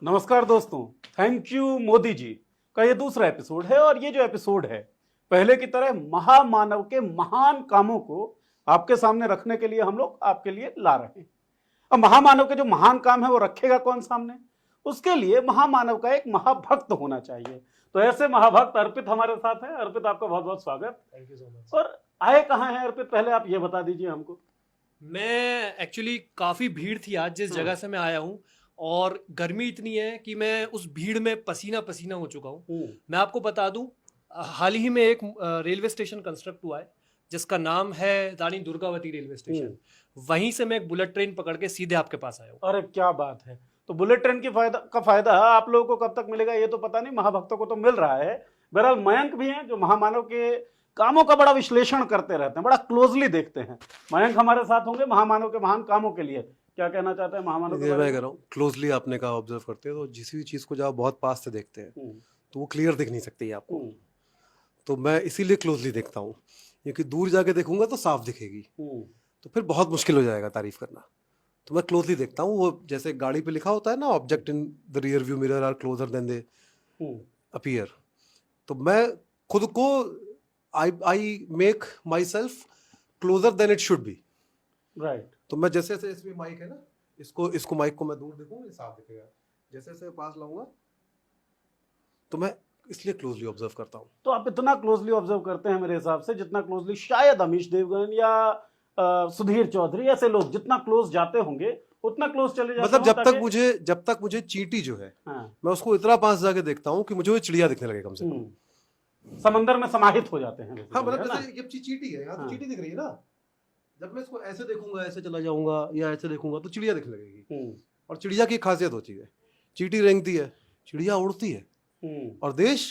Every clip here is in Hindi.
नमस्कार दोस्तों, थैंक यू मोदी जी का ये दूसरा एपिसोड है। और ये जो एपिसोड है पहले की तरह महामानव के महान कामों को आपके सामने रखने के लिए हम लोग आपके लिए ला रहे हैं। अब महामानव के जो महान काम है वो रखेगा कौन सामने? उसके लिए महामानव का एक महाभक्त होना चाहिए। तो ऐसे महाभक्त अर्पित हमारे साथ है। अर्पित, आपका बहुत बहुत स्वागत। Thank you so much. और आए कहाँ हैं अर्पित, पहले आप ये बता दीजिए हमको। मैं एक्चुअली काफ़ी भीड़ थी आज जिस जगह से मैं आया हूँ, और गर्मी इतनी है कि मैं उस भीड़ में पसीना पसीना हो चुका हूँ। मैं आपको बता दूं, हाल ही में एक रेलवे स्टेशन कंस्ट्रक्ट हुआ है जिसका नाम है रानी दुर्गावती रेलवे स्टेशन। वहीं से मैं एक बुलेट ट्रेन पकड़ के सीधे आपके पास आया हूँ। अरे क्या बात है! तो बुलेट ट्रेन की फायदा आप लोगों को कब तक मिलेगा ये तो पता नहीं, महाभक्तों को तो मिल रहा है। बहरहाल मयंक भी हैं जो महामानव के कामों का बड़ा विश्लेषण करते रहते हैं, बड़ा क्लोजली देखते हैं। मयंक हमारे साथ होंगे महामानव के महान कामों के लिए। क्या कहना चाहते हैं महामानव के ये बारे मैं में? कह रहा हूँ, क्लोजली आपने कहा ऑब्जर्व करते हैं तो जिस भी चीज़ को जब आप बहुत पास से देखते हैं तो वो क्लियर दिख नहीं सकती है आपको। तो मैं इसीलिए क्लोजली देखता हूँ, क्योंकि दूर जाके देखूंगा तो साफ दिखेगी, तो फिर बहुत मुश्किल हो जाएगा तारीफ करना। तो मैं क्लोजली देखता हूँ। वो जैसे गाड़ी पे लिखा होता है ना, object in the rear view mirror are closer than they appear. तो मैं खुद को I make myself closer than it should be. Right. तो मैं जैसे जैसे इसमें माइक है ना, इसको माइक को मैं दूर देखूंगा ये साफ दिखेगा, जैसे जैसे पास लाऊंगा तो मैं इसलिए क्लोजली ऑब्जर्व करता हूँ। तो आप इतना क्लोजली ऑब्जर्व करते हैं मेरे हिसाब से जितना क्लोजली शायद अमीश देवगन या सुधीर चौधरी ऐसे लोग जितना क्लोज जाते होंगे उतना क्लोज चले जाते मतलब हैं जब तक मुझे चींटी जो है, हाँ। मैं उसको इतना पास जाके देखता हूँ कि मुझे वो चिड़िया दिखने लगे कम से कम। समंदर में समाहित हो जाते हैं हाँ, basically, मतलब है ना? जैसे ये चींटी है, यहाँ हाँ। तो चींटी दिख रही है ना, जब मैं इसको ऐसे देखूंगा, ऐसे चला जाऊंगा या ऐसे देखूंगा तो चिड़िया दिखने लगेगी। और चिड़िया की खासियत होती है, चींटी रेंगती है, चिड़िया उड़ती है, और देश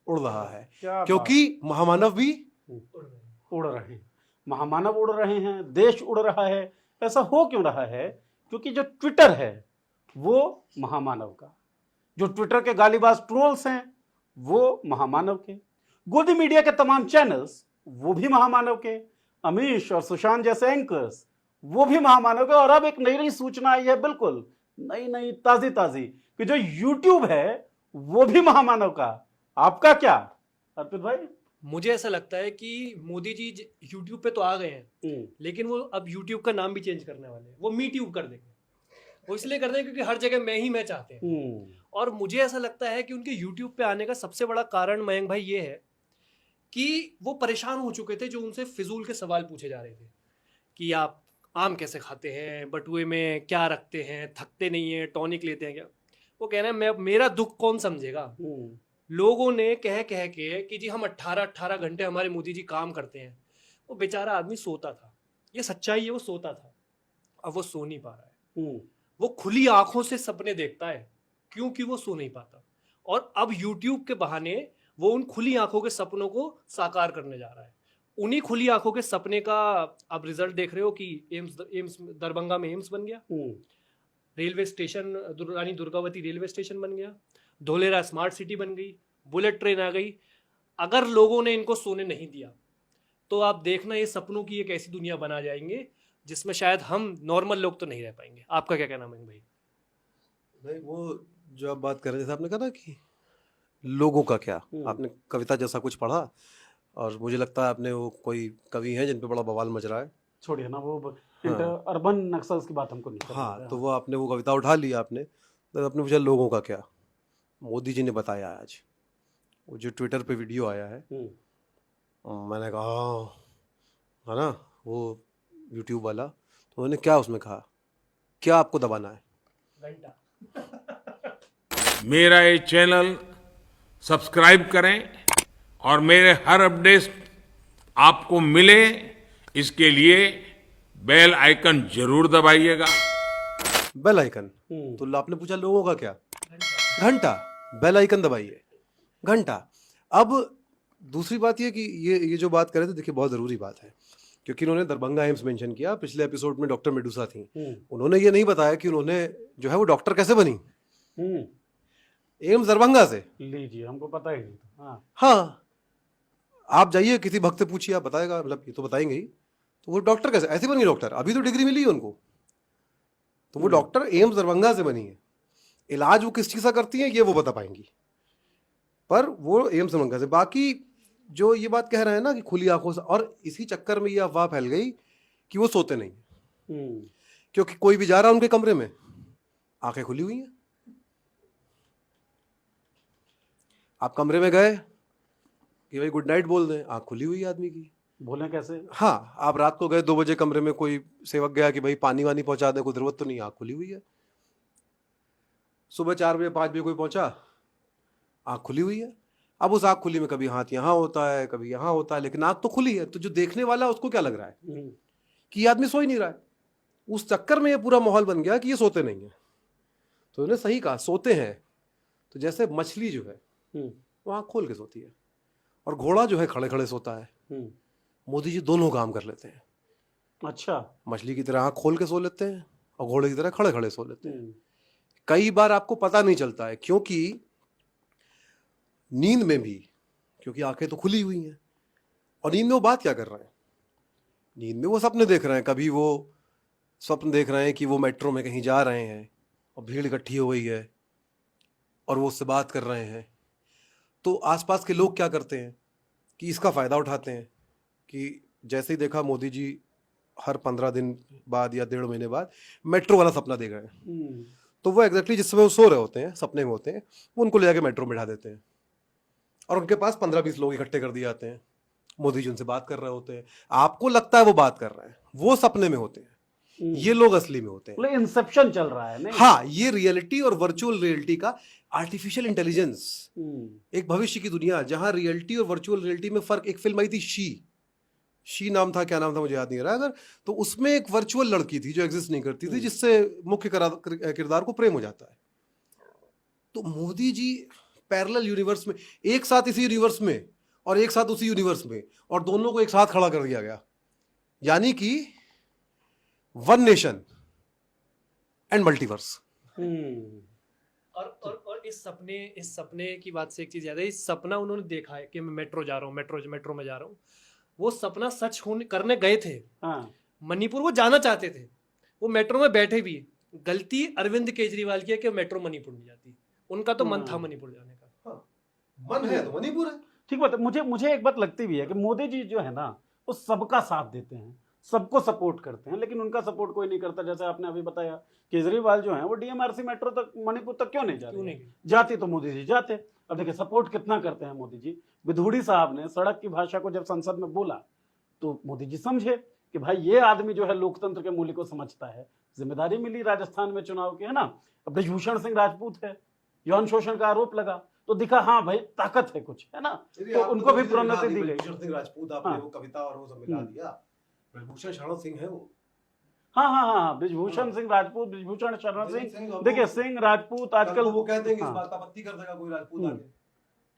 उड़ रहा है क्या क्योंकि महामानव भी उड़ रहे हैं, महामानव उड़ रहे हैं, देश उड़ रहा है। ऐसा हो क्यों रहा है? क्योंकि जो ट्विटर है वो महामानव का, जो ट्विटर के गालीबाज ट्रोल्स हैं वो महामानव के, गोदी मीडिया के तमाम चैनल्स वो भी महामानव के, अमीश और सुशांत जैसे एंकर्स वो भी महामानव के। और अब एक नई सूचना आई है, बिल्कुल नई ताजी कि जो यूट्यूब है वो भी महामानव का। आपका क्या अर्पित भाई? मुझे ऐसा लगता है कि मोदी जी यूट्यूब पे तो आ गए हैं, लेकिन वो अब यूट्यूब का नाम भी चेंज करने वाले हैं। वो मी ट्यूब कर देंगे। वो इसलिए कर देंगे क्योंकि हर जगह मैं चाहते हैं। और मुझे ऐसा लगता है कि उनके यूट्यूब पे आने का सबसे बड़ा कारण मयंक भाई ये है कि वो परेशान हो चुके थे जो उनसे फिजूल के सवाल पूछे जा रहे थे कि आप आम कैसे खाते हैं, बटुए में क्या रखते हैं, थकते नहीं हैं, टॉनिक लेते हैं क्या। वो कह रहे हैं मेरा दुख कौन समझेगा। लोगों ने कह के कि जी हम 18 घंटे हमारे मोदी जी काम करते हैं। वो बेचारा आदमी सोता था, ये सच्चाई है, वो सोता था। अब वो सो नहीं पा रहा है। वो खुली आंखों से सपने देखता है क्योंकि वो सो नहीं पाता। और अब यूट्यूब के बहाने वो उन खुली आंखों के सपनों को साकार करने जा रहा है। उन्हीं खुली आंखों के सपने का अब रिजल्ट देख रहे हो कि एम्स दरभंगा में एम्स बन गया, railway station Rani Durgavati railway station बन गया, धोलेरा स्मार्ट सिटी बन गई, बुलेट ट्रेन आ गई। अगर लोगों ने इनको सोने नहीं दिया तो आप देखना ये सपनों की एक ऐसी दुनिया बना जाएंगे जिसमें शायद हम नॉर्मल लोग तो नहीं रह पाएंगे। आपका क्या कहना है भाई? नहीं, वो जो आप बात कर रहे थे, जैसे आपने कहा ना कि लोगों का क्या, आपने कविता जैसा कुछ पढ़ा और मुझे लगता है आपने वो कोई कवि हैं जिन पे बड़ा बवाल मच रहा है। छोड़िए ना, वो अर्बन नक्सल्स की बात हमको नहीं करनी है। तो वो आपने वो कविता उठा ली आपने, तो आपने पूछा लोगों का क्या। मोदी जी ने बताया आज, वो जो ट्विटर पे वीडियो आया है, मैंने कहा है ना वो यूट्यूब वाला, तो उन्होंने क्या उसमें कहा, क्या आपको दबाना है? मेरा ये चैनल सब्सक्राइब करें और मेरे हर अपडेट आपको मिले इसके लिए बेल आइकन जरूर दबाइएगा। Bell icon. तो आपने पूछा लोगों का क्या, घंटा, बेल आइकन दबाइए, घंटा। अब दूसरी बात ये कि ये जो बात कर रहे थे, देखिए बहुत ज़रूरी बात है, क्योंकि उन्होंने दरभंगा एम्स मेंशन किया। पिछले एपिसोड में डॉक्टर मेडुसा थी, उन्होंने ये नहीं बताया कि उन्होंने जो है वो डॉक्टर कैसे बनी। एम्स दरभंगा से लीजिए, हमको पता ही नहीं था। हाँ, आप जाइए किसी भक्त से पूछिए, आप बताएगा, मतलब ये तो बताएंगे ही। तो वो डॉक्टर कैसे ऐसे बनी डॉक्टर? अभी तो डिग्री मिली है उनको, तो वो डॉक्टर एम्स दरभंगा से बनी है। इलाज वो किस चीज का करती हैं ये वो बता पाएंगी, पर वो एम्स मंगा से। बाकी जो ये बात कह रहे हैं ना कि खुली आंखों से, और इसी चक्कर में ये अफवाह फैल गई कि वो सोते नहीं, क्योंकि कोई भी जा रहा है उनके कमरे में, आंखें खुली हुई हैं। आप कमरे में गए कि भाई गुड नाइट बोल दें, आंख खुली हुई है आदमी की। बोले कैसे? हाँ, आप रात को गए 2 बजे कमरे में, कोई सेवक गया कि भाई पानी वानी पहुंचा दे, कोई जरूरत तो नहीं, आंख खुली हुई है। सुबह 4 बजे 5 बजे कोई पहुंचा, आंख खुली हुई है। अब उस आंख खुली में कभी हाथ यहाँ होता है, कभी यहाँ होता है, लेकिन आंख तो खुली है। तो जो देखने वाला है उसको क्या लग रहा है कि ये आदमी सो ही नहीं रहा है। उस चक्कर में ये पूरा माहौल बन गया कि ये सोते नहीं है। तो उन्होंने सही कहा, सोते हैं तो जैसे मछली जो है वो आंख खोल के सोती है, और घोड़ा जो है खड़े खड़े सोता है। मोदी जी दोनों काम कर लेते हैं। अच्छा, मछली की तरह आंख खोल के सो लेते हैं और घोड़े की तरह खड़े खड़े सो लेते हैं। कई बार आपको पता नहीं चलता है, क्योंकि नींद में भी, क्योंकि आंखें तो खुली हुई हैं, और नींद में वो बात क्या कर रहे हैं, नींद में वो सपने देख रहे हैं। कभी वो स्वप्न देख रहे हैं कि वो मेट्रो में कहीं जा रहे हैं और भीड़ इकट्ठी हो गई है और वो उससे बात कर रहे हैं। तो आसपास के लोग क्या करते हैं कि इसका फ़ायदा उठाते हैं कि जैसे ही देखा मोदी जी हर 15 दिन बाद या 1.5 महीने बाद मेट्रो वाला सपना देख रहे हैं, तो वो एग्जैक्टली जिस समय वो सो रहे होते हैं, सपने में होते हैं, वो उनको ले जाके मेट्रो में बिठा देते हैं और उनके पास 15-20 लोग इकट्ठे कर दिए जाते हैं। मोदी जी उनसे बात कर रहे होते हैं, आपको लगता है वो बात कर रहे हैं, वो सपने में होते हैं, ये लोग असली में होते हैं। इंसेप्शन चल रहा है नहीं? हाँ, ये रियलिटी और वर्चुअल रियलिटी का आर्टिफिशियल इंटेलिजेंस, एक भविष्य की दुनिया जहां रियलिटी और वर्चुअल रियलिटी में फर्क। एक फिल्म आई थी शी नाम था, क्या नाम था मुझे याद नहीं रहा, अगर तो उसमें एक वर्चुअल लड़की थी जो एग्जिस्ट नहीं करती थी, जिससे मुख्य किरदार को प्रेम हो जाता है। तो मोदी जी पैरेलल यूनिवर्स में, एक साथ इसी यूनिवर्स में और एक साथ उसी यूनिवर्स में, और दोनों को एक साथ खड़ा कर दिया गया, यानी कि वन नेशन एंड मल्टीवर्स। और इस सपने की बात से एक चीज याद है, इस सपना उन्होंने देखा है कि मैं मेट्रो जा रहा हूँ, मेट्रो में जा रहा हूँ। वो सपना सच करने गए थे। हाँ। मणिपुर वो जाना चाहते थे, वो मेट्रो में बैठे भी। गलती अरविंद केजरीवाल की है कि मेट्रो मणिपुर नहीं जाती, उनका तो मन था मणिपुर जाने का। हाँ, मन है तो मणिपुर है। ठीक बात है। मुझे एक बात लगती भी है कि मोदी जी जो है ना, वो सबका साथ देते हैं, सबको सपोर्ट करते हैं, लेकिन उनका सपोर्ट कोई नहीं करता। जैसे आपने अभी बताया, केजरीवाल जो है वो डीएमआरसी मेट्रो तक, मणिपुर तक क्यों नहीं जाते? जाते तो मोदी जी जाते। अब देखिए सपोर्ट कितना करते हैं मोदी जी। विधूड़ी साहब ने सड़क की भाषा को जब संसद में बोला तो मोदी जी समझे कि भाई ये आदमी जो है लोकतंत्र के मूल्य को समझता है। जिम्मेदारी मिली राजस्थान में चुनाव की, है ना। अब ब्रिजभूषण सिंह राजपूत है, यौन शोषण का आरोप लगा तो दिखा हाँ भाई ताकत है कुछ, है ना, तो उनको भी प्रोन्नति दी गई। ब्रिजभूषण सिंह राजपूत, आपने वो कविता और वो सब मिला दिया। ब्रिजभूषण शरण सिंह है वो। हाँ, ब्रिजभूषण सिंह राजपूत, ब्रिजभूषण शरण सिंह, देखिए सिंह राजपूत आजकल वो कहते हैं कि इस बात का आपत्ति कर देगा कोई राजपूत आगे।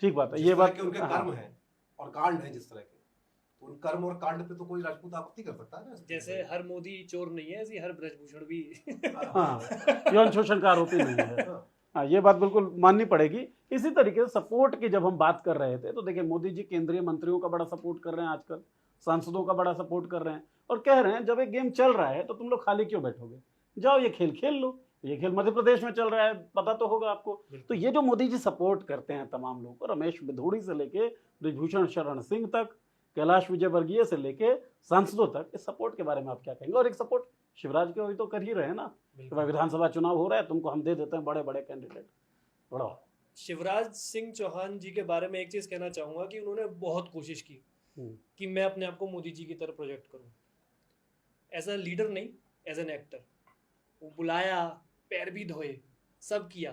ठीक बात है, ये बात उनके कर्म है और कांड है जिस तरह के, तो उन कर्म और कांड पे तो कोई राजपूत आपत्ति कर सकता है ना। जैसे हर मोदी चोर नहीं है, ऐसे हर ब्रजभूषण भी यौन शोषण का आरोपी नहीं है। हाँ, ये बात बिल्कुल माननी पड़ेगी। इसी तरीके से सपोर्ट की जब हम बात कर रहे थे तो देखिए मोदी जी केंद्रीय मंत्रियों का बड़ा सपोर्ट कर रहे हैं आजकल, सांसदों का बड़ा सपोर्ट कर रहे हैं, और कह रहे हैं जब एक गेम चल रहा है तो तुम लोग खाली क्यों बैठोगे, जाओ ये खेल खेल लो। ये खेल मध्य प्रदेश में चल रहा है, पता तो होगा आपको। तो ये जो मोदी जी सपोर्ट करते हैं तमाम लोग को, रमेश बिधूड़ी से लेके ब्रिजभूषण शरण सिंह तक, कैलाश विजयवर्गीय से लेके सांसदों तक, इस सपोर्ट के बारे में आप क्या कहेंगे? और एक सपोर्ट शिवराज के वही तो कर ही रहे हैं ना, विधानसभा चुनाव हो रहा है, तुमको हम दे देते हैं बड़े बड़े कैंडिडेट। बड़ा शिवराज सिंह चौहान जी के बारे में एक चीज कहना चाहूंगा कि उन्होंने बहुत कोशिश की कि मैं अपने आप को मोदी जी की तरह प्रोजेक्ट करूं, एज अ लीडर नहीं, एज एन एक्टर। वो बुलाया, पैर भी धोए, सब किया,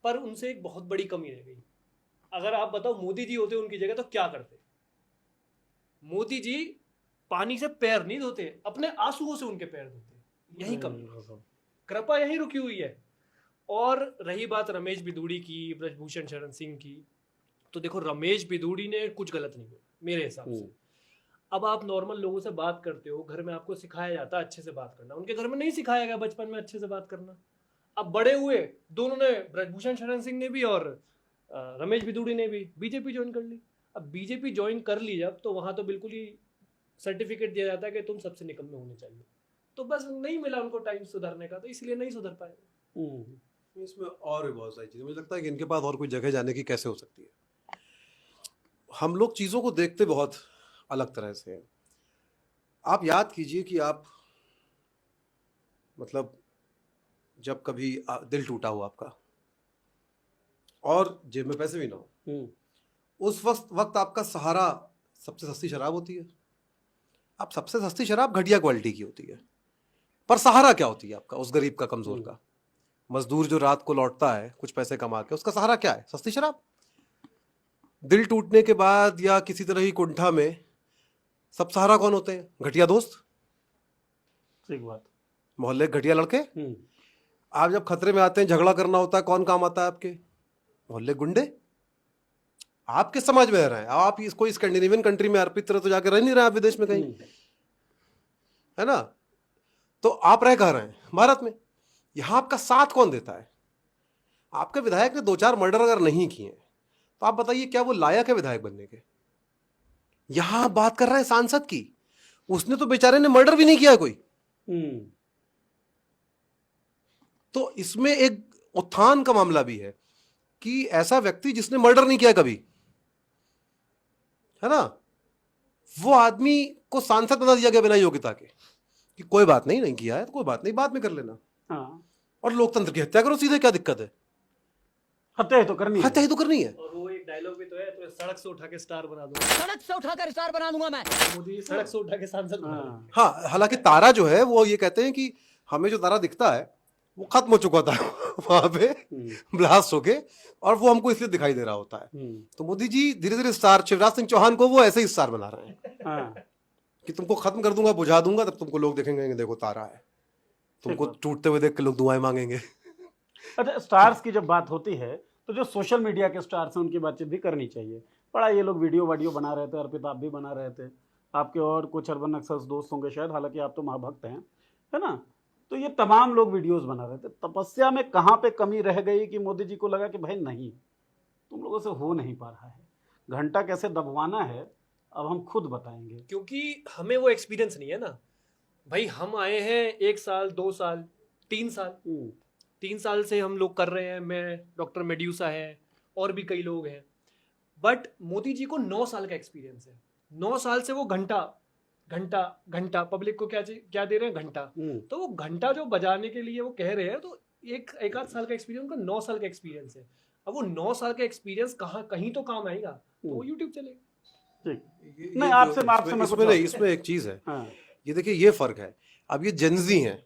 पर उनसे एक बहुत बड़ी कमी रह गई। अगर आप बताओ मोदी जी होते उनकी जगह तो क्या करते? मोदी जी पानी से पैर नहीं धोते, अपने आंसुओं से उनके पैर धोते। यही कमी, कृपा यही रुकी हुई है। और रही बात रमेश बिधूड़ी की, ब्रजभूषण शरण सिंह की, तो देखो रमेश बिधूड़ी ने कुछ गलत नहीं बोला मेरे हिसाब से। अब आप नॉर्मल लोगों से बात करते हो, घर में आपको सिखाया जाता है अच्छे से बात करना, उनके घर में नहीं सिखाया गया बचपन में अच्छे से बात करना। अब बड़े हुए दोनों ने, ब्रजभूषण शरण सिंह ने भी और रमेश बिधूड़ी ने भी बीजेपी ज्वाइन कर ली। अब बीजेपी ज्वाइन कर ली जब, तो वहां तो बिल्कुल ही सर्टिफिकेट दिया जाता है कि तुम सबसे निकम्मे होने चाहिए। तो बस नहीं मिला उनको टाइम सुधरने का, तो इसलिए नहीं सुधर पाए। इसमें और भी बहुत सारी चीजें, मुझे लगता है कि इनके पास और कोई जगह जाने की कैसे हो सकती है। हम लोग चीजों को देखते बहुत अलग तरह से हैं। आप याद कीजिए कि आप मतलब जब कभी दिल टूटा हो आपका और जेब में पैसे भी ना हो, उस वक्त आपका सहारा सबसे सस्ती शराब होती है। अब सबसे सस्ती शराब घटिया क्वालिटी की होती है, पर सहारा क्या होती है आपका, उस गरीब का, कमजोर का, मजदूर जो रात को लौटता है कुछ पैसे कमा के, उसका सहारा क्या है? सस्ती शराब। दिल टूटने के बाद या किसी तरह की कुंठा में सब सहारा कौन होते हैं? घटिया दोस्त, ठीक बात, मोहल्ले के घटिया लड़के। आप जब खतरे में आते हैं, झगड़ा करना होता है, कौन काम आता है आपके? मोहल्ले गुंडे। आप किस समाज में रह रहे हैं? आप इसको स्कैंडिनेवियन कंट्री में अर्पित तरह तो जाकर रह नहीं रहे आप, विदेश में कहीं, है ना? तो आप रह कहाँ रहे हैं? भारत में। यहां आपका साथ कौन देता है? आपके विधायक ने 2-4 मर्डर अगर नहीं किए तो आप बताइए क्या वो लायक है विधायक बनने के? यहां आप बात कर रहे हैं सांसद की, उसने तो बेचारे ने मर्डर भी नहीं किया कोई। तो इसमें एक उत्थान का मामला भी है कि ऐसा व्यक्ति जिसने मर्डर नहीं किया कभी, है ना, वो आदमी को सांसद बना दिया गया बिना योग्यता के कि कोई बात नहीं, नहीं किया है तो कोई बात नहीं, बाद में कर लेना। और लोकतंत्र की हत्या करो सीधे, क्या दिक्कत है? हत्या ही तो करनी है, हत्या ही तो करनी है। और वो एक डायलॉग भी तो है, तो सड़क से उठा के स्टार बना दूंगा, सड़क से उठाकर स्टार बना दूंगा मैं। मोदी सड़क से उठा के सांसद बना देंगे। हाँ, हालांकि तारा जो है वो ये कहते हैं कि हमें जो तारा दिखता है वो खत्म हो चुका था वहां पे ब्लास्ट होके, और वो हमको इसलिए दिखाई दे रहा होता है। तो मोदी जी धीरे धीरे स्टार, शिवराज सिंह चौहान को वो ऐसे ही स्टार बना रहे हैं कि तुमको खत्म कर दूंगा, बुझा दूंगा, तब तुमको लोग देखेंगे देखो तारा है, तुमको टूटते हुए देख के लोग दुआएं मांगेंगे। अच्छा, स्टार्स की जब बात होती है तो जो सोशल मीडिया के स्टार्स हैं उनकी बातचीत भी करनी चाहिए। बड़ा ये लोग वीडियो बना रहे थे, अर्पित आप भी बना रहे थे, आपके और कुछ अर्बन नक्सल्स दोस्त होंगे शायद, हालांकि आप तो महाभक्त हैं, है ना? तो ये तमाम लोग वीडियोस बना रहे थे। तपस्या में कहाँ पे कमी रह गई कि मोदी जी को लगा कि भाई नहीं, तुम लोगों से हो नहीं पा रहा है, घंटा कैसे दबवाना है अब हम खुद बताएंगे। क्योंकि हमें वो एक्सपीरियंस नहीं है ना भाई। हम आए हैं 1 साल 2 साल 3 साल 3 साल से हम लोग कर रहे हैं। मैं, डॉक्टर मेड्यूसा है, और भी कई लोग हैं। बट मोदी जी को 9 साल का एक्सपीरियंस है। 9 साल से वो घंटा पब्लिक को क्या दे रहे हैं? घंटा। तो वो घंटा जो बजाने के लिए वो कह रहे हैं, तो एक आध साल का एक्सपीरियंस, उनका 9 साल का एक्सपीरियंस है। अब वो 9 साल का एक्सपीरियंस कहीं तो काम आएगा, तो वो यूट्यूब चलेगा। नहीं, आपसे इसमें एक चीज है, ये देखिए, ये फर्क है। अब ये जेनजी हैं,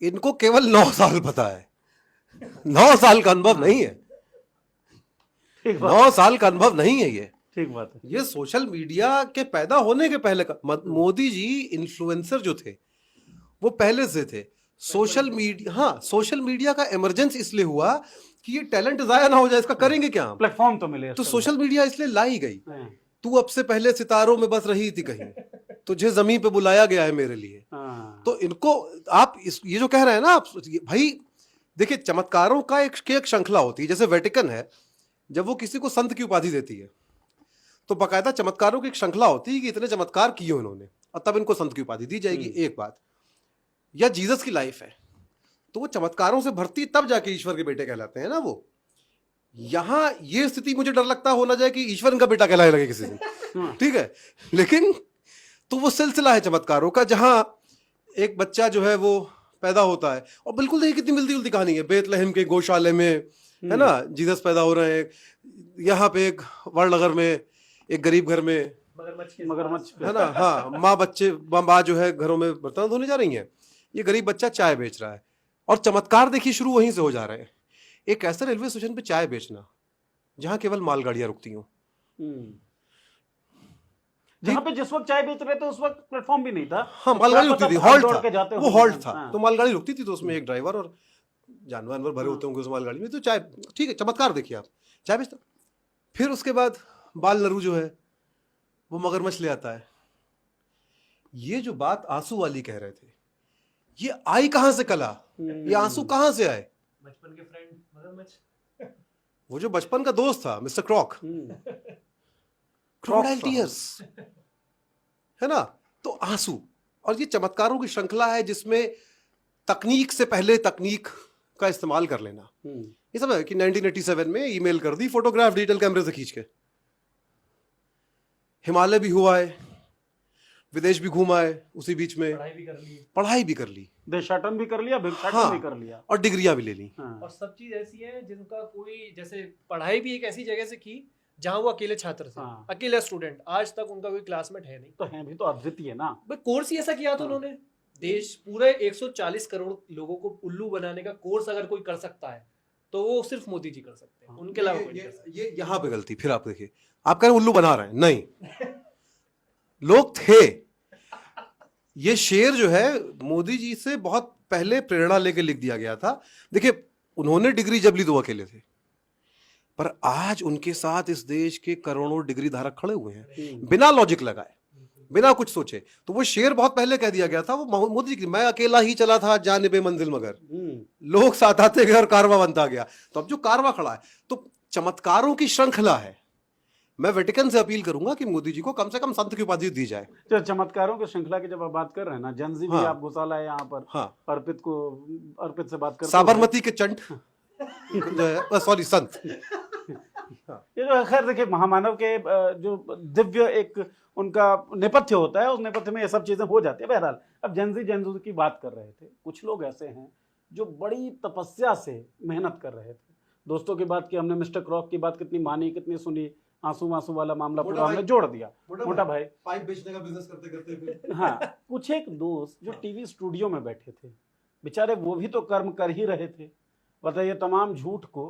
इनको केवल 9 साल पता है, 9 साल का अनुभव नहीं है, 9 साल का अनुभव नहीं है ये। ठीक बात है। ये सोशल मीडिया के पैदा होने के पहले का, मोदी जी इन्फ्लुएंसर जो थे वो पहले से थे। सोशल मीडिया का इमरजेंस इसलिए हुआ कि ये टैलेंट जाया ना हो जाए, इसका करेंगे क्या हम? प्लेटफॉर्म तो मिले, तो सोशल मीडिया इसलिए लाई गई। तू अब से पहले सितारों में बस रही थी कहीं, तुझे जमीन पे बुलाया गया है मेरे लिए। तो इनको आप ये जो कह रहे हैं ना आप, भाई देखिए, चमत्कारों का एक श्रृंखला होती है। जैसे वेटिकन है, जब वो किसी को संत की उपाधि देती है तो बाकायदा चमत्कारों की एक श्रृंखला होती है कि इतने चमत्कार किए उन्होंने, और तब इनको संत की उपाधि दी जाएगी। एक बात। या जीसस की लाइफ है, तो वो चमत्कारों से भरती, तब जाके ईश्वर के बेटे कहलाते हैं ना वो। यहां ये स्थिति मुझे डर लगता हो ना जाए कि ईश्वर इनका बेटा कहलाने लगे किसी दिन, ठीक है? लेकिन तो वो सिलसिला है चमत्कारों का, जहां एक बच्चा जो है वो पैदा होता है, और बिल्कुल देखिए कितनी मिलती जुलती कहानी है। बेतलहम के गौशाले में, है ना, जीसस पैदा हो रहे हैं। यहाँ पे एक वर्णनगर में, एक गरीब घर में मगरमच्छ, है ना, हाँ, माँ जो है घरों में बर्तन धोने जा रही हैं, ये गरीब बच्चा चाय बेच रहा है, और चमत्कार देखिए शुरू वहीं से हो जा रहे हैं। एक ऐसा रेलवे स्टेशन पे चाय बेचना जहां केवल मालगाड़ियां रुकती हों, जहां पे जिस वक्त चाय बेच रहे थे उस वक्त प्लेटफॉर्म भी नहीं था। हाँ, मालगाड़ी रुकती थी, हॉल्ट था, वो हॉल्ट था। हाँ। तो मालगाड़ी रुकती थी, तो उसमें एक ड्राइवर और जानवर भरे होते होंगे उस मालगाड़ी में, तो चाय, ठीक है, चमत्कार देखिए आप, चाय बेचता। फिर उसके बाद बाल नरू जो है वो मगरमच्छ ले आता है। ये जो बात आंसू वाली कह रहे थे, ये आई कहां से कला? ये आंसू कहां से आए? बचपन के फ्रेंड मगरमच्छ, वो जो बचपन का दोस्त था मिस्टर क्रॉक, क्रोकोडाइल टीयर्स, है ना। तो आंसू, और ये चमत्कारों की श्रृंखला है जिसमें तकनीक से पहले तकनीक उसका इस्तेमाल कर लेना। ये सब है कि 1987 में ईमेल कर दी फोटोग्राफ डिजिटल कैमरे से खींच के, हिमालय भी हुआ है, विदेश भी घूमा है उसी बीच में, पढ़ाई भी कर ली, पढ़ाई भी कर ली, देशाटन भी कर लिया, भिक्षाटन हाँ, भी कर लिया, और डिग्रियां भी ले ली। हाँ। और सब चीज ऐसी है जिनका कोई, जैसे पढ़ाई भी एक ऐसी जगह से की जहां वो अकेले छात्र थे, हाँ। अकेला स्टूडेंट, आज तक उनका कोई क्लासमेट है नहीं। तो हैं भी तो अद्वितीय ना। भाई कोर्स ही ऐसा किया था हाँ। उन्होंने, देश पूरे 140 करोड़ लोगों को उल्लू बनाने का कोर्स अगर कोई कर सकता है तो वो सिर्फ मोदी जी कर सकते हैं, उनके अलावा कोई नहीं कर सकता। ये यहाँ पे गलती, फिर आप देखिए, आप कह रहे हैं उल्लू बना रहे हैं, नहीं, लोग थे। ये शेर जो है मोदी जी से बहुत पहले प्रेरणा लेके लिख दिया गया था। देखिए, उन्होंने डिग्री जब ली तो वो अकेले थे, पर आज उनके साथ इस देश के करोड़ों डिग्री धारक खड़े हुए हैं बिना लॉजिक लगाए, बिना कुछ सोचे। तो वो शेर बहुत पहले कह दिया गया था, वो मोदी जी की, मैं अकेला ही चला था जानिबे मंजिल मगर लोग साथ आते गए और कारवा बनता गया। तो अब जो कारवा खड़ा है, तो चमत्कारों की श्रृंखला है। मैं वेटिकन से अपील करूंगा कि मोदी जी को कम से कम संत की उपाधि दी जाए। जो चमत्कारों की श्रृंखला की जब आप बात कर रहे हैं ना, जनजी भी हाँ। आप घुसाला है यहाँ पर, हाँ, अर्पित से बात कर, साबरमती के चंट जो है, सॉरी, संत। ये जो खैर देखिए, महामानव के जो दिव्य एक उनका नेपथ्य होता है, उस नेपथ्य में ये सब चीजें हो जाती है। बहरहाल, अब जनजी की बात कर रहे थे, कुछ लोग ऐसे हैं जो बड़ी तपस्या से मेहनत कर रहे थे। दोस्तों की बात की हमने, मिस्टर क्रॉक की बात कितनी मानी, कितनी सुनी, आंसू वाला मामला पूरा हमने जोड़ दिया। मोटा भाई पाइप बेचने का बिजनेस करते करते हाँ, कुछ एक दोस्त जो टीवी स्टूडियो में बैठे थे, बेचारे वो भी तो कर्म कर ही रहे थे। बताइए, तमाम झूठ को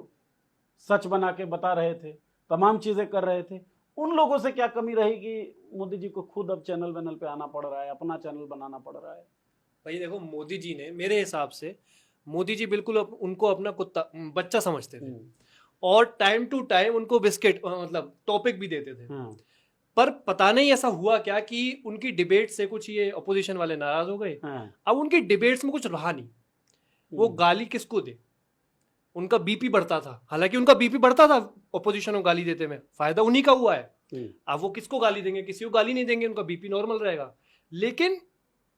सच बना के बता रहे थे, तमाम चीजें कर रहे थे। उन लोगों से क्या कमी रहेगी? मोदी जी को खुद अब चैनल वैनल पे आना पड़ रहा है, अपना चैनल बनाना पड़ रहा है। भाई देखो, मोदी जी ने, मेरे हिसाब से मोदी जी बिल्कुल उनको अपना कुत्ता बच्चा समझते थे, और टाइम टू टाइम उनको बिस्किट मतलब टॉपिक भी देते थे। पर पता नहीं ऐसा हुआ क्या कि उनकी डिबेट से कुछ ये अपोजिशन वाले नाराज हो गए। अब उनकी डिबेट्स में कुछ रहा नहीं, वो गाली किसको दे, उनका बीपी बढ़ता था। हालांकि उनका बीपी बढ़ता था अपोजिशन को गाली देते में, फायदा उन्हीं का हुआ है। अब वो किसको गाली देंगे, किसी को गाली नहीं देंगे, उनका बीपी नॉर्मल रहेगा। लेकिन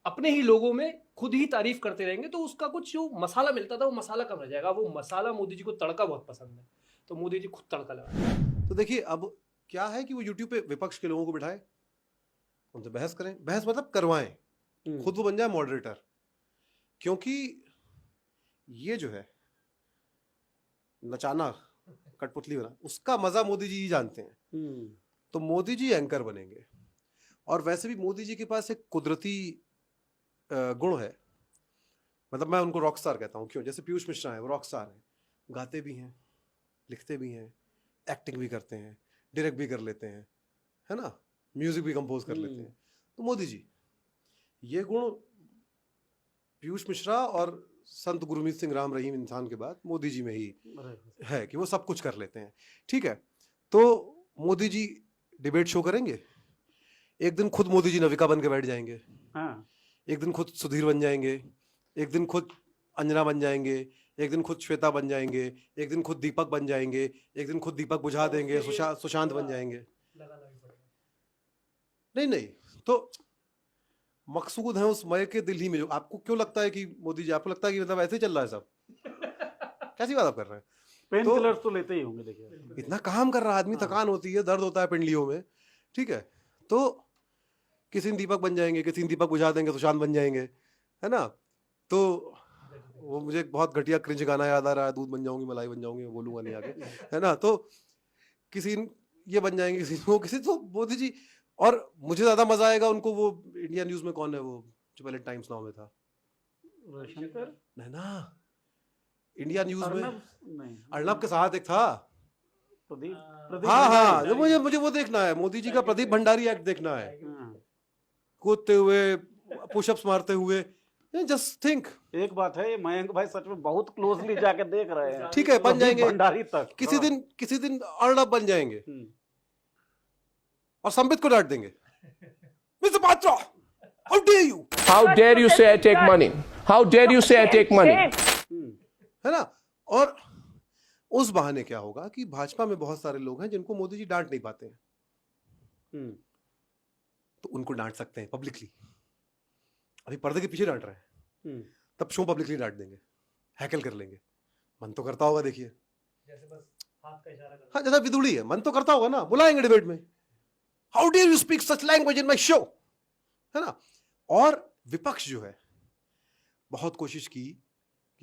अपने ही लोगों में खुद ही तारीफ करते रहेंगे तो उसका कुछ जो मसाला मिलता था वो मसाला कम रह जाएगा। वो मसाला, मोदी जी को तड़का बहुत पसंद है, तो मोदी जी खुद तड़का लगा। तो देखिए, अब क्या है कि वो यूट्यूब पे विपक्ष के लोगों को बिठाए, उनसे बहस करें, बहस मतलब करवाएं, खुद वो बन जाए मॉडरेटर। क्योंकि ये जो है नचाना, कठपुतली बना, उसका मजा मोदी जी ही जानते हैं। तो मोदी जी एंकर बनेंगे। और वैसे भी मोदी जी के पास एक कुदरती गुण है, मतलब मैं उनको रॉक स्टार कहता हूँ। क्यों? जैसे पीयूष मिश्रा है, वो रॉक स्टार है, गाते भी हैं, लिखते भी हैं, एक्टिंग भी करते हैं, डायरेक्ट भी कर लेते हैं, है ना, म्यूजिक भी कंपोज कर लेते हैं। तो मोदी जी, ये गुण पीयूष मिश्रा और संत गुरमीत सिंह राम रहीम इंसान के बाद मोदी जी में ही है कि वो सब कुछ कर लेते हैं। ठीक है, तो मोदी जी डिबेट शो करेंगे, एक दिन खुद मोदी जी नविका बन के बैठ जाएंगे, एक दिन खुद सुधीर बन जाएंगे, एक दिन खुद अंजना बन जाएंगे, एक दिन खुद श्वेता बन जाएंगे, एक दिन खुद दीपक बन जाएंगे, एक दिन खुद दीपक बुझा देंगे, सुशांत बन जाएंगे। नहीं, तो मकसूद है उस मय के दिल ही में। जो आपको क्यों लगता है कि मोदी जी, आपको लगता है कि मतलब ऐसे ही चल रहा है सब? कैसी बात आप कर रहे हैं? पेन किलर्स तो लेते ही होंगे। देखिए, इतना काम कर रहा आदमी, थकान होती है, दर्द होता है पिंडलियों में, ठीक है, तो किसी दिन दीपक बन जाएंगे, किसी दिन दीपक बुझा देंगे, सुशांत बन जाएंगे, है ना। तो वो मुझे एक बहुत घटिया क्रिंज गाना याद आ रहा है, दूध बन जाऊंगी मलाई बन जाऊंगी, बोलूंगा नहीं आगे, है ना। तो किसी ये बन जाएंगे, किसी तो मोदी जी। और मुझे ज्यादा मजा आएगा उनको, वो इंडिया न्यूज में कौन है वो जो पहले टाइम्स नाउ में था, नहीं ना, इंडिया न्यूज में अर्नब के साथ एक था, हाँ, मुझे वो देखना है, मोदी जी का प्रदीप भंडारी एक्ट देखना है, कूदते हुए, पुशअप्स मारते हुए। जस्ट थिंक, एक बात है, मयंक भाई सच में बहुत क्लोजली जाके देख रहे हैं। ठीक है, बन जाएंगे भंडारी तक, किसी दिन अर्नब बन जाएंगे और संबित को डांट देंगे, mister Patra, how dare you, how dare you say I take money, how dare you say I take money, है ना। और उस बहाने क्या होगा कि भाजपा में बहुत सारे लोग हैं जिनको मोदी जी डांट नहीं पाते हैं, तो उनको डांट सकते हैं पब्लिकली। अभी पर्दे के पीछे डांट रहे हैं, तब शो पब्लिकली डांट देंगे, हैकल कर लेंगे, मन तो करता होगा, देखिए जैसे बस हाथ का इशारा करना। हाँ, जैसा विदुड़ी है, मन तो करता होगा ना, बुलाएंगे डिबेट में, how dare you speak such language in my show, है ना। और विपक्ष जो है, बहुत कोशिश की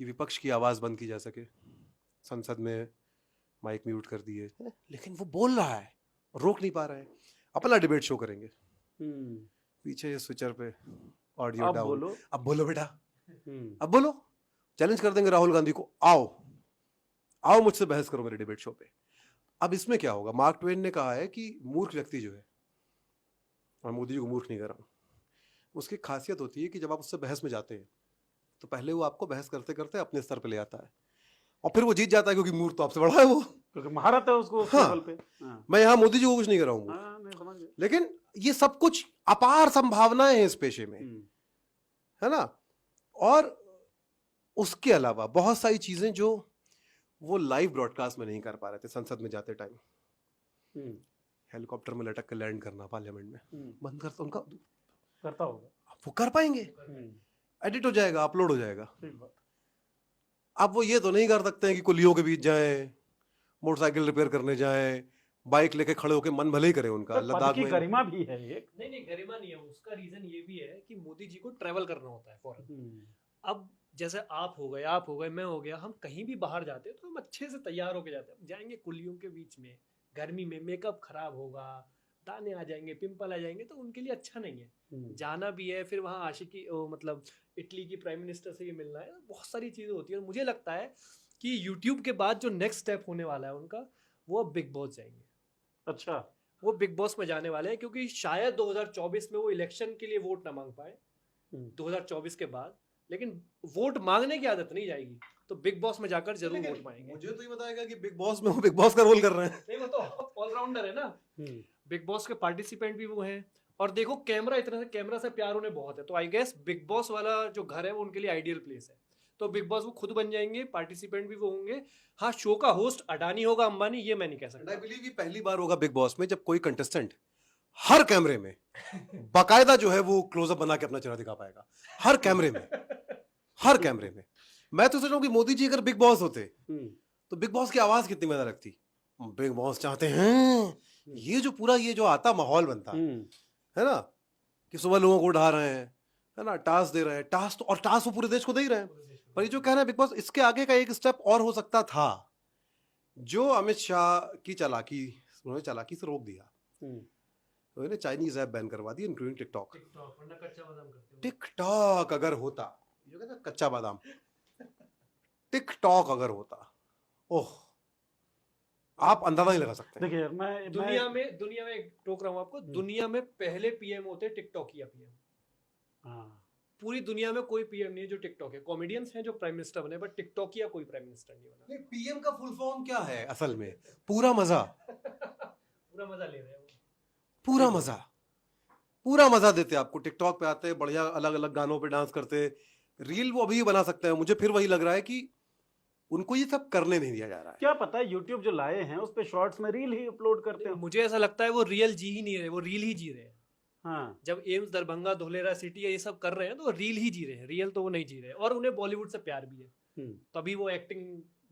कि विपक्ष की आवाज बंद की जा सके, संसद में माइक म्यूट कर दिए, लेकिन वो बोल रहा है, रोक नहीं पा रहे हैं। अपना डिबेट शो करेंगे, पीछे स्विचर पे ऑडियो अब डाउन, बोलो। अब बोलो बेटा, अब बोलो, चैलेंज कर देंगे राहुल गांधी को, आओ आओ मुझसे बहस करो मेरे डिबेट शो पे। अब इसमें क्या होगा, मार्क ट्वेन ने कहा है कि मूर्ख व्यक्ति जो है, और मोदी जी को मूर्ख नहीं कर रहा हूं, उसकी खासियत होती है कि जब आप उससे बहस में जाते हैं तो पहले वो आपको बहस करते करते अपने स्तर पे ले आता है, और फिर वो जीत जाता है, क्योंकि मूर्ख तो आपसे बड़ा है वो, क्योंकि महारत है उसको उस हाँ। लेवल पे। हाँ। मैं यहाँ मोदी जी को कुछ नहीं कर रहा हूँ, हाँ, नहीं समझ गए। लेकिन ये सब कुछ अपार संभावनाएं हैं इस पेशे में, है ना। और उसके अलावा बहुत सारी चीजें जो वो लाइव ब्रॉडकास्ट में नहीं कर पा रहे थे संसद में जाते टाइम, हेलीकॉप्टर में लटक कर लैंड करना पार्लियामेंट में, बंद करता उनका, करता होगा। अब वो कर पाएंगे, एडिट हो जाएगा, अपलोड हो जाएगा। ठीक बात। अब वो ये तो नहीं कर सकते हैं कि कुलियों के बीच जाएं, मोटरसाइकिल रिपेयर करने जाएं, बाइक लेके खड़े होके मन भले ही करें उनका, तो लद्दाख पद की में। गरिमा भी है एक। नहीं गरिमा नहीं है, उसका रीजन ये भी है कि मोदी जी को ट्रैवल करना होता है फॉरेन। अब जैसे आप हो गए, मैं हो गया, हम कहीं भी बाहर जाते हैं तो हम अच्छे से तैयार होके जाते हैं। जाएंगे कुलियों के बीच में, गर्मी में मेकअप खराब होगा, दाने आ जाएंगे, पिंपल आ जाएंगे, तो उनके लिए अच्छा नहीं है। जाना भी है, फिर वहाँ आशिकी मतलब इटली की प्राइम मिनिस्टर से ये मिलना है, बहुत सारी चीज़ें होती है। और मुझे लगता है कि यूट्यूब के बाद जो नेक्स्ट स्टेप होने वाला है उनका, वो अब बिग बॉस जाएंगे। अच्छा, वो बिग बॉस में जाने वाले हैं, क्योंकि शायद 2024 में वो इलेक्शन के लिए वोट ना मांग पाए 2024 के बाद, लेकिन वोट मांगने की आदत नहीं जाएगी, तो बिग बॉस में जाकर जरूर वोट मांगेंगे। मुझे तो ये बताएगा कि बिग बॉस में वो बिग बॉस का रोल कर रहे हैं। नहीं, वो तो ऑलराउंडर है ना, बिग बॉस के पार्टिसिपेंट भी वो हैं। और देखो कैमरा, इतना से कैमरा से प्यार उन्हें बहुत है, तो आई गेस बिग बॉस वाला जो घर है वो उनके लिए आइडियल प्लेस है। तो बिग बॉस वो खुद बन जाएंगे, पार्टिसिपेंट भी वो होंगे। हाँ, शो का होस्ट अडानी होगा, अंबानी, ये मैं नहीं कह सकता। आई बिलीव ये पहली बार होगा बिग बॉस में जब कोई कंटेस्टेंट हर कैमरे में बाकायदा जो है वो क्लोजअप बना के अपना चेहरा दिखा पाएगा, हर कैमरे में, हर कैमरे में। मैं तो सोच रहा हूँ कि मोदी जी अगर बिग बॉस होते तो बिग बॉस की आवाज कितनी मजा लगती। बिग बॉस चाहते हैं, ये जो पूरा ये जो आता माहौल बनता है ना, कि सुबह लोगों को उठा रहे हैं, है ना, टास्क दे रहे हैं, टास्क तो, और टास्क वो पूरे देश को दे ही रहे हैं। पर ये जो कह रहे हैं बिग बॉस, इसके आगे का एक स्टेप और हो सकता था, जो अमित शाह की चालाकी, उन्होंने चालाकी से रोक दिया, उन्होंने चाइनीज ऐप बैन करवा दी, इंक्लूडिंग टिकटॉक। टिकटॉक अगर होता, जो कहते हैं कच्चा बादाम, टिकटॉक अगर होता, ओह, आप अंदाजा नहीं लगा सकते। देखिए मैं दुनिया में टोक रहा हूँ आपको, दुनिया में पहले पीएम होते टिकटॉक या पीएम। पूरी दुनिया में कोई पीएम नहीं है जो टिकटॉक है। कॉमेडियंस हैं जो प्राइम मिनिस्टर बने, बट टिकटॉक या कोई प्राइम मिनिस्टर नहीं बना। पीएम का फुल फॉर्म क्या है असल में? पूरा मजा। पूरा मजा ले रहे हैं वो। पूरा मजा, पूरा मजा देते आपको। टिकटॉक पे आते, बढ़िया अलग अलग गानों पे डांस करते, रील वो अभी बना सकते हैं। मुझे फिर वही लग रहा है कि उनको ये सब करने नहीं दिया जा रहा है। क्या पता है यूट्यूब जो लाए हैं उस पे शॉर्ट्स में रील ही अपलोड करते हैं। मुझे ऐसा लगता है वो रियल जी ही नहीं रहे, वो रील ही जी रहे हैं। हाँ, जब एम्स, दरभंगा, धोलेरा सिटी ये सब कर रहे हैं तो रील ही जी रहे हैं, रियल तो वो नहीं जी रहे। और उन्हें बॉलीवुड से प्यार भी है, तभी वो एक्टिंग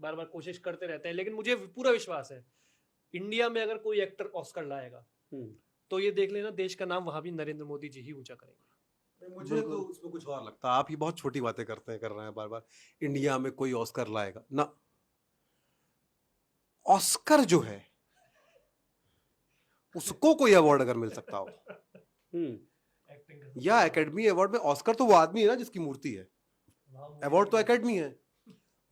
बार बार कोशिश करते रहते हैं। लेकिन मुझे पूरा विश्वास है, इंडिया में अगर कोई एक्टर ऑस्कर लाएगा तो ये देख लेना, देश का नाम वहां भी नरेंद्र मोदी जी ही ऊंचा करेंगे। मुझे तो उसमें कुछ और लगता है। आप ये बहुत छोटी बातें कर रहे हैं बार बार। इंडिया में कोई ऑस्कर लाएगा ना, ऑस्कर जो है उसको कोई अवार्ड अगर मिल सकता हो, या एकेडमी अवार्ड में, ऑस्कर तो वो आदमी है ना जिसकी मूर्ति है, अवार्ड तो एकेडमी है।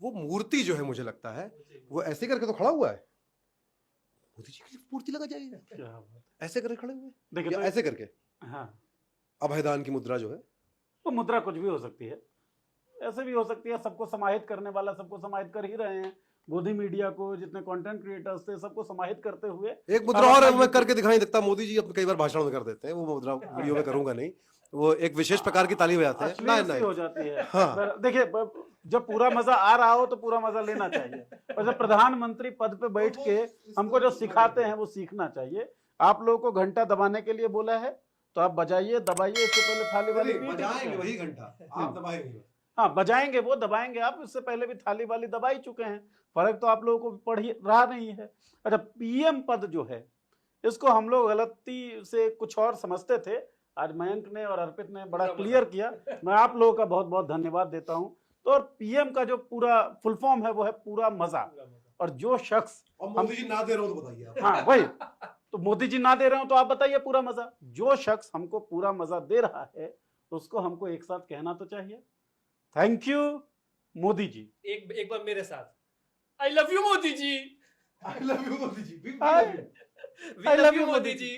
वो मूर्ति जो है, मुझे लगता है वो ऐसे करके तो खड़ा हुआ है, मोदी जी की मूर्ति लगा जाएगी क्या बात। ऐसे करके खड़े हुए, देखिए या तो ऐसे करके हाँ, अभयदान की मुद्रा जो है, वो मुद्रा कुछ भी हो सकती है, ऐसे भी हो सकती है। सबको समाहित करने वाला सबको समाहित कर ही रहे हैं। गोदी मीडिया को, जितने कंटेंट क्रिएटर्स थे, सबको समाहित करते हुए एक मुद्रा और है, मैं करके दिखाई देता। मोदी जी अपने कई बार भाषण में कर देते हैं, वो मुद्रा वीडियो में करूंगा नहीं, वो एक विशेष प्रकार की ताली बजाते हैं, अश्लील सी हो जाती है। हाँ। देखिए, जब पूरा मजा आ रहा हो तो पूरा मजा लेना चाहिए, और जब प्रधानमंत्री पद पे बैठ के हमको जो सिखाते हैं वो सीखना चाहिए। आप लोगों को घंटा दबाने के लिए बोला है तो आप बजाइए, दबाइए। इससे पहले थाली वाली बजाएंगे वही घंटा, आप दबाएंगे। हाँ बजाएंगे, वो दबाएंगे आप, इससे पहले भी थाली वाली दबा ही चुके हैं, फर्क तो आप लोगों को पड़ ही रहा नहीं है। अच्छा, पीएम पद जो है इसको हम लोग गलती से कुछ और समझते थे, आज मयंक ने और अर्पित ने बड़ा क्लियर किया, मैं आप लोगों का बहुत बहुत धन्यवाद देता हूं। तो और पीएम का जो पूरा फुल फॉर्म है वो है पूरा मजा। और जो शख्स, और मोदी जी ना दे रहे हो तो बताइए आप। हाँ वही, तो मोदी जी ना दे रहे हो तो आप बताइए पूरा मजा। जो शख्स हमको पूरा मजा दे रहा है उसको हमको एक साथ कहना तो चाहिए, थैंक यू मोदी जी। एक बार मेरे साथ, I love you Modi ji. I love you Modi ji. I love you, Modi ji.